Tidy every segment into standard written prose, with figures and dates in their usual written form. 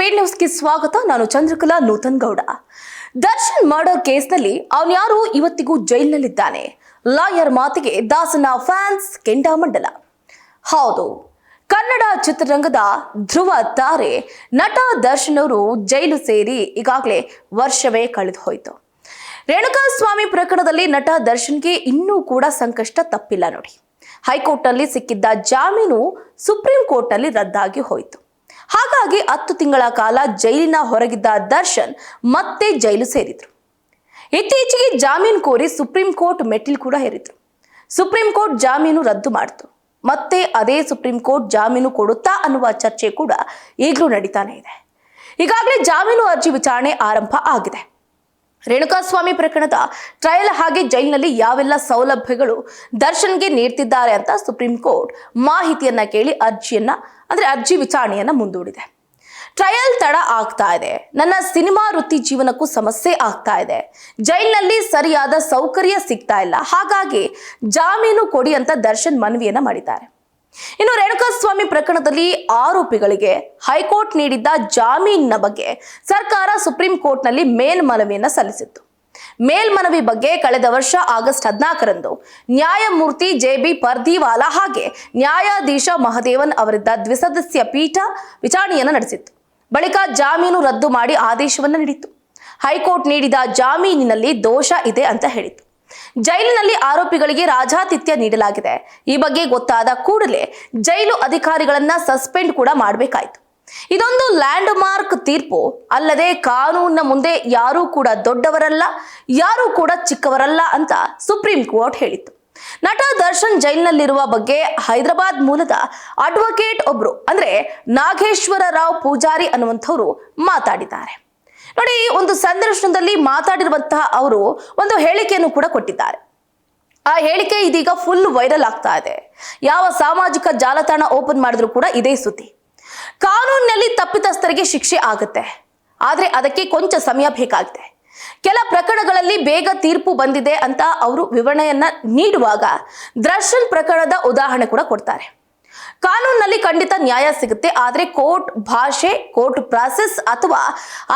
Speed ನ್ಯೂಸ್ಗೆ ಸ್ವಾಗತ. ನಾನು ಚಂದ್ರಕಲಾ ನೂತನ್ ಗೌಡ. ದರ್ಶನ್ ಮರ್ಡರ್ ಕೇಸ್ನಲ್ಲಿ ಅವನ್ಯಾರು ಇವತ್ತಿಗೂ ಜೈಲಿನಲ್ಲಿದ್ದಾನೆ. ಲಾಯರ್ ಮಾತಿಗೆ ದಾಸನ ಫ್ಯಾನ್ಸ್ ಕೆಂಡಾಮಂಡಲ. ಹೌದು, ಕನ್ನಡ ಚಿತ್ರರಂಗದ ಧ್ರುವ ತಾರೆ ನಟ ದರ್ಶನ್ ಅವರು ಜೈಲು ಸೇರಿ ಈಗಾಗಲೇ ವರ್ಷವೇ ಕಳೆದು ಹೋಯಿತು. ರೇಣುಕಾಸ್ವಾಮಿ ಪ್ರಕರಣದಲ್ಲಿ ನಟ ದರ್ಶನ್ಗೆ ಇನ್ನೂ ಕೂಡ ಸಂಕಷ್ಟ ತಪ್ಪಿಲ್ಲ ನೋಡಿ. ಹೈಕೋರ್ಟ್ನಲ್ಲಿ ಸಿಕ್ಕಿದ್ದ ಜಾಮೀನು ಸುಪ್ರೀಂ ಕೋರ್ಟ್ನಲ್ಲಿ ರದ್ದಾಗಿ ಹೋಯಿತು. ಹಾಗಾಗಿ 10 ತಿಂಗಳ ಕಾಲ ಜೈಲಿನ ಹೊರಗಿದ್ದ ದರ್ಶನ್ ಮತ್ತೆ ಜೈಲು ಸೇರಿದ್ರು. ಇತ್ತೀಚೆಗೆ ಜಾಮೀನು ಕೋರಿ ಸುಪ್ರೀಂ ಕೋರ್ಟ್ ಮೆಟ್ಟಿಲು ಕೂಡ ಹೇರಿದ್ರು. ಸುಪ್ರೀಂ ಕೋರ್ಟ್ ಜಾಮೀನು ರದ್ದು ಮಾಡಿತು. ಮತ್ತೆ ಅದೇ ಸುಪ್ರೀಂ ಕೋರ್ಟ್ ಜಾಮೀನು ಕೊಡುತ್ತಾ ಅನ್ನುವ ಚರ್ಚೆ ಕೂಡ ಈಗಲೂ ನಡೀತಾನೆ ಇದೆ. ಈಗಾಗಲೇ ಜಾಮೀನು ಅರ್ಜಿ ವಿಚಾರಣೆ ಆರಂಭ ಆಗಿದೆ. ರೇಣುಕಾಸ್ವಾಮಿ ಪ್ರಕರಣದ ಟ್ರಯಲ್ ಹಾಗೆ ಜೈಲಿನಲ್ಲಿ ಯಾವೆಲ್ಲ ಸೌಲಭ್ಯಗಳು ದರ್ಶನ್ಗೆ ನೀಡ್ತಿದ್ದಾರೆ ಅಂತ ಸುಪ್ರೀಂ ಕೋರ್ಟ್ ಮಾಹಿತಿಯನ್ನ ಕೇಳಿ ಅರ್ಜಿ ವಿಚಾರಣೆಯನ್ನ ಮುಂದೂಡಿದೆ. ಟ್ರಯಲ್ ತಡ ಆಗ್ತಾ ಇದೆ, ನನ್ನ ಸಿನಿಮಾ ವೃತ್ತಿ ಜೀವನಕ್ಕೂ ಸಮಸ್ಯೆ ಆಗ್ತಾ ಇದೆ, ಜೈಲಿನಲ್ಲಿ ಸರಿಯಾದ ಸೌಕರ್ಯ ಸಿಗ್ತಾ ಇಲ್ಲ, ಹಾಗಾಗಿ ಜಾಮೀನು ಕೊಡಿ ಅಂತ ದರ್ಶನ್ ಮನವಿಯನ್ನ ಮಾಡಿದ್ದಾರೆ. ಇನ್ನು ರೇಣುಕಾಸ್ವಾಮಿ ಪ್ರಕರಣದಲ್ಲಿ ಆರೋಪಿಗಳಿಗೆ ಹೈಕೋರ್ಟ್ ನೀಡಿದ್ದ ಜಾಮೀನಿನ ಬಗ್ಗೆ ಸರ್ಕಾರ ಸುಪ್ರೀಂ ಕೋರ್ಟ್ನಲ್ಲಿ ಮೇಲ್ಮನವಿಯನ್ನ ಸಲ್ಲಿಸಿತ್ತು. ಮೇಲ್ಮನವಿ ಬಗ್ಗೆ ಕಳೆದ ವರ್ಷ ಆಗಸ್ಟ್ 14ರಂದು ನ್ಯಾಯಮೂರ್ತಿ JB ಪರ್ದಿವಾಲಾ ಹಾಗೆ ನ್ಯಾಯಾಧೀಶ ಮಹದೇವನ್ ಅವರಿದ್ದ ದ್ವಿಸದಸ್ಯ ಪೀಠ ವಿಚಾರಣೆಯನ್ನು ನಡೆಸಿತ್ತು. ಬಳಿಕ ಜಾಮೀನು ರದ್ದು ಮಾಡಿ ಆದೇಶವನ್ನು ನೀಡಿತ್ತು. ಹೈಕೋರ್ಟ್ ನೀಡಿದ ಜಾಮೀನಿನಲ್ಲಿ ದೋಷ ಇದೆ ಅಂತ ಹೇಳಿತ್ತು. ಜೈಲಿನಲ್ಲಿ ಆರೋಪಿಗಳಿಗೆ ರಾಜಾತಿಥ್ಯ ನೀಡಲಾಗಿದೆ. ಈ ಬಗ್ಗೆ ಗೊತ್ತಾದ ಕೂಡಲೇ ಜೈಲು ಅಧಿಕಾರಿಗಳನ್ನ ಸಸ್ಪೆಂಡ್ ಕೂಡ ಮಾಡಬೇಕಾಯಿತು. ಇದೊಂದು ಲ್ಯಾಂಡ್ ಮಾರ್ಕ್ ತೀರ್ಪು ಅಲ್ಲದೆ ಕಾನೂನಿನ ಮುಂದೆ ಯಾರೂ ಕೂಡ ದೊಡ್ಡವರಲ್ಲ, ಯಾರೂ ಕೂಡ ಚಿಕ್ಕವರಲ್ಲ ಅಂತ ಸುಪ್ರೀಂ ಕೋರ್ಟ್ ಹೇಳಿತ್ತು. ನಟ ದರ್ಶನ್ ಜೈಲಿನಲ್ಲಿರುವ ಬಗ್ಗೆ ಹೈದರಾಬಾದ್ ಮೂಲದ ಅಡ್ವೊಕೇಟ್ ಒಬ್ರು ಅಂದ್ರೆ ನಾಗೇಶ್ವರ ರಾವ್ ಪೂಜಾರಿ ಅನ್ನುವಂಥವ್ರು ಮಾತಾಡಿದ್ದಾರೆ ನೋಡಿ. ಒಂದು ಸಂದರ್ಶನದಲ್ಲಿ ಮಾತಾಡಿರುವಂತಹ ಅವರು ಒಂದು ಹೇಳಿಕೆಯನ್ನು ಕೂಡ ಕೊಟ್ಟಿದ್ದಾರೆ. ಆ ಹೇಳಿಕೆ ಇದೀಗ ಫುಲ್ ವೈರಲ್ ಆಗ್ತಾ ಇದೆ. ಯಾವ ಸಾಮಾಜಿಕ ಜಾಲತಾಣ ಓಪನ್ ಮಾಡಿದ್ರು ಕೂಡ ಇದೇ ಸುದ್ದಿ. ಕಾನೂನಿನಲ್ಲಿ ತಪ್ಪಿತಸ್ಥರಿಗೆ ಶಿಕ್ಷೆ ಆಗುತ್ತೆ, ಆದ್ರೆ ಅದಕ್ಕೆ ಕೊಂಚ ಸಮಯ ಬೇಕಾಗಿದೆ. ಕೆಲ ಪ್ರಕರಣಗಳಲ್ಲಿ ಬೇಗ ತೀರ್ಪು ಬಂದಿದೆ ಅಂತ ಅವರು ವಿವರಣೆಯನ್ನ ನೀಡುವಾಗ ದರ್ಶನ್ ಪ್ರಕರಣದ ಉದಾಹರಣೆ ಕೂಡ ಕೊಡ್ತಾರೆ. ಕಾನೂನಿನಲ್ಲಿ ಖಂಡಿತ ನ್ಯಾಯ ಸಿಗುತ್ತೆ, ಆದ್ರೆ ಕೋರ್ಟ್ ಭಾಷೆ, ಕೋರ್ಟ್ ಪ್ರಾಸೆಸ್ ಅಥವಾ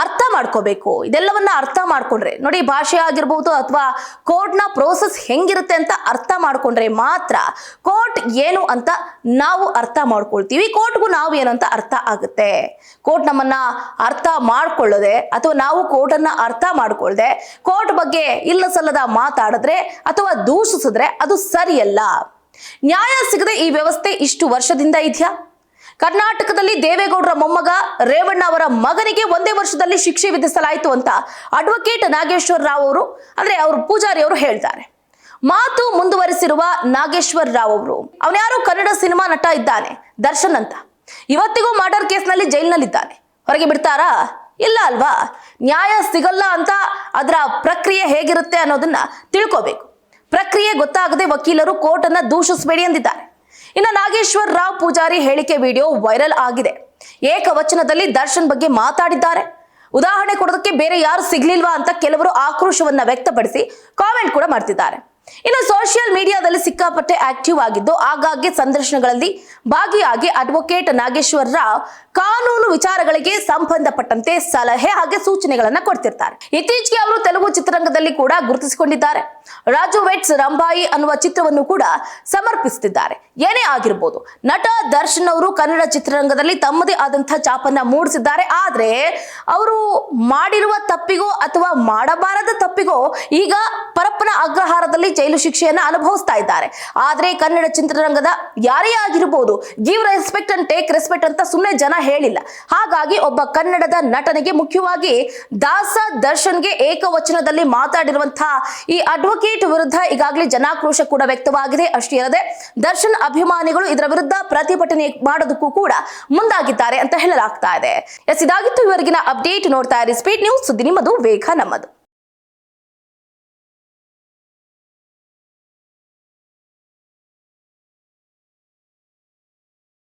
ಅರ್ಥ ಮಾಡ್ಕೋಬೇಕು. ಇದೆಲ್ಲವನ್ನ ಅರ್ಥ ಮಾಡ್ಕೊಂಡ್ರೆ ನೋಡಿ, ಭಾಷೆ ಆಗಿರ್ಬೋದು ಅಥವಾ ಕೋರ್ಟ್ನ ಪ್ರೋಸೆಸ್ ಹೆಂಗಿರುತ್ತೆ ಅಂತ ಅರ್ಥ ಮಾಡ್ಕೊಂಡ್ರೆ ಮಾತ್ರ ಕೋರ್ಟ್ ಏನು ಅಂತ ನಾವು ಅರ್ಥ ಮಾಡ್ಕೊಳ್ತೀವಿ, ಕೋರ್ಟ್ಗೂ ನಾವು ಏನು ಅಂತ ಅರ್ಥ ಆಗುತ್ತೆ. ಕೋರ್ಟ್ ನಮ್ಮನ್ನ ಅರ್ಥ ಮಾಡ್ಕೊಳ್ಳದೆ ಅಥವಾ ನಾವು ಕೋರ್ಟನ್ನ ಅರ್ಥ ಮಾಡ್ಕೊಳ್ದೆ ಕೋರ್ಟ್ ಬಗ್ಗೆ ಇಲ್ಲ ಸಲ್ಲದ ಮಾತಾಡಿದ್ರೆ ಅಥವಾ ದೂಷಿಸಿದ್ರೆ ಅದು ಸರಿಯಲ್ಲ. ನ್ಯಾಯ ಸಿಗದೆ ಈ ವ್ಯವಸ್ಥೆ ಇಷ್ಟು ವರ್ಷದಿಂದ ಇದೆಯಾ? ಕರ್ನಾಟಕದಲ್ಲಿ ದೇವೇಗೌಡರ ಮೊಮ್ಮಗ ರೇವಣ್ಣ ಅವರ ಮಗನಿಗೆ ಒಂದೇ ವರ್ಷದಲ್ಲಿ ಶಿಕ್ಷೆ ವಿಧಿಸಲಾಯಿತು ಅಂತ ಅಡ್ವೊಕೇಟ್ ನಾಗೇಶ್ವರ ರಾವ್ ಅವರು ಪೂಜಾರಿ ಅವರು ಹೇಳ್ತಾರೆ. ಮಾತು ಮುಂದುವರಿಸಿರುವ ನಾಗೇಶ್ವರ ರಾವ್ ಅವರು, ಅವನ್ಯಾರು ಕನ್ನಡ ಸಿನಿಮಾ ನಟ ಇದ್ದಾನೆ ದರ್ಶನ್ ಅಂತ, ಇವತ್ತಿಗೂ ಮರ್ಡರ್ ಕೇಸ್ನಲ್ಲಿ ಜೈಲಿನಲ್ಲಿದ್ದಾನೆ, ಹೊರಗೆ ಬಿಡ್ತಾರಾ? ಇಲ್ಲ ಅಲ್ವಾ? ನ್ಯಾಯ ಸಿಗಲ್ಲ ಅಂತ ಅದರ ಪ್ರಕ್ರಿಯೆ ಹೇಗಿರುತ್ತೆ ಅನ್ನೋದನ್ನ ತಿಳ್ಕೋಬೇಕು. ಪ್ರಕ್ರಿಯೆ ಗೊತ್ತಾಗದೆ ವಕೀಲರು ಕೋರ್ಟ್ ಅನ್ನ ದೂಷಿಸಬೇಡಿ ಎಂದಿದ್ದಾರೆ. ಇನ್ನು ನಾಗೇಶ್ವರ ರಾವ್ ಪೂಜಾರಿ ಹೇಳಿಕೆ ವಿಡಿಯೋ ವೈರಲ್ ಆಗಿದೆ. ಏಕವಚನದಲ್ಲಿ ದರ್ಶನ್ ಬಗ್ಗೆ ಮಾತಾಡಿದ್ದಾರೆ. ಉದಾಹರಣೆ ಕೊಡೋದಕ್ಕೆ ಬೇರೆ ಯಾರು ಸಿಗ್ಲಿಲ್ವಾ ಅಂತ ಕೆಲವರು ಆಕ್ರೋಶವನ್ನ ವ್ಯಕ್ತಪಡಿಸಿ ಕಾಮೆಂಟ್ ಕೂಡ ಮಾಡ್ತಿದ್ದಾರೆ. ಇನ್ನು ಸೋಷಿಯಲ್ ಮೀಡಿಯಾದಲ್ಲಿ ಸಿಕ್ಕಾಪಟ್ಟೆ ಆಕ್ಟಿವ್ ಆಗಿದ್ದು ಆಗಾಗ್ಗೆ ಸಂದರ್ಶನಗಳಲ್ಲಿ ಭಾಗಿಯಾಗಿ ಅಡ್ವೊಕೇಟ್ ನಾಗೇಶ್ವರ ರಾವ್ ಕಾನೂನು ವಿಚಾರಗಳಿಗೆ ಸಂಬಂಧಪಟ್ಟಂತೆ ಸಲಹೆ ಹಾಗೆ ಸೂಚನೆಗಳನ್ನ ಕೊಡ್ತಿರ್ತಾರೆ. ಇತ್ತೀಚೆಗೆ ಅವರು ತೆಲುಗು ಚಿತ್ರರಂಗದಲ್ಲಿ ಕೂಡ ಗುರುತಿಸಿಕೊಂಡಿದ್ದಾರೆ. ರಾಜು ವೆಟ್ಸ್ ರಂಬಾಯಿ ಅನ್ನುವ ಚಿತ್ರವನ್ನು ಕೂಡ ಸಮರ್ಪಿಸುತ್ತಿದ್ದಾರೆ. ಏನೇ ಆಗಿರ್ಬೋದು, ನಟ ದರ್ಶನ್ ಅವರು ಕನ್ನಡ ಚಿತ್ರರಂಗದಲ್ಲಿ ತಮ್ಮದೇ ಆದಂತಹ ಛಾಪನ್ನ ಮೂಡಿಸಿದ್ದಾರೆ. ಆದ್ರೆ ಅವರು ಮಾಡಿರುವ ತಪ್ಪಿಗೋ ಅಥವಾ ಮಾಡಬಾರದ ತಪ್ಪಿಗೋ ಈಗ ಪರಪ್ಪನ ಅಗ್ರಹಾರದಲ್ಲಿ ಜೈಲು ಶಿಕ್ಷೆಯನ್ನ ಅನುಭವಿಸ್ತಾ ಇದ್ದಾರೆ. ಆದ್ರೆ ಕನ್ನಡ ಚಿತ್ರರಂಗದ ಯಾರೇ ಆಗಿರಬಹುದು, give respect and take respect ಅಂತ ಸುಮ್ಮನೆ ಜನ ಹೇಳಿಲ್ಲ. ಹಾಗಾಗಿ ಒಬ್ಬ ಕನ್ನಡದ ನಟನಿಗೆ, ಮುಖ್ಯವಾಗಿ ದಾಸ ದರ್ಶನ್ಗೆ ಏಕವಚನದಲ್ಲಿ ಮಾತಾಡಿರುವಂತಹ ಈ ಅಡ್ವೊಕೇಟ್ ವಿರುದ್ಧ ಈಗಾಗಲೇ ಜನಾಕ್ರೋಶ ಕೂಡ ವ್ಯಕ್ತವಾಗಿದೆ. ಅಷ್ಟೇ ಅಲ್ಲದೆ ದರ್ಶನ್ ಅಭಿಮಾನಿಗಳು ಇದರ ವಿರುದ್ಧ ಪ್ರತಿಭಟನೆ ಮಾಡೋದಕ್ಕೂ ಕೂಡ ಮುಂದಾಗಿದ್ದಾರೆ ಅಂತ ಹೇಳಲಾಗ್ತಾ ಇದೆ. ಇದಾಗಿತ್ತು ಇವರೆಗಿನ ಅಪ್ಡೇಟ್. ನೋಡ್ತಾ ಇರಿ ಸ್ಪೀಡ್ ನ್ಯೂಸ್, ಸುದ್ದಿ ನಿಮ್ಮದು, ವೇಗ ನಮ್ಮದು.